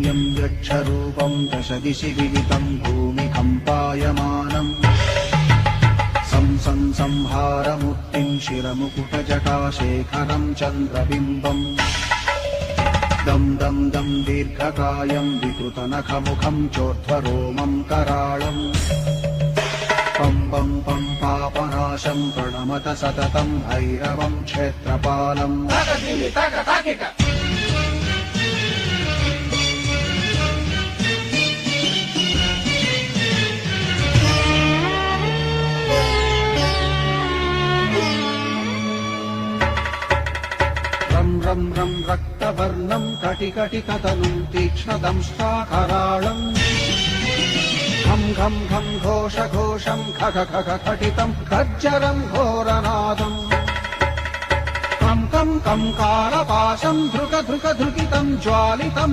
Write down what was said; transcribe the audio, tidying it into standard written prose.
वीर्यं यक्षरूपं दशदिशि विदितं भूमिकम्पायमानम् संहारमूर्तिं शिरमुकुटजटाशेखरं चन्द्रबिम्बम् दं दं दं दीर्घकायं विकृतनखमुखं चोर्ध्वरोमं कराळम् पं पं पं पापनाशं प्रणमत सततं भैरवं क्षेत्रपालम् रं रं रं रक्तवर्णं कटिकटिकतनुं तीक्ष्णदंष्ट्राकराळम् घं घं घं घोषघोषं खग खग खटितं खज्जरं घोरनादम् कं कं कं कालपाशं धृक धृक धृकितं ज्वालितं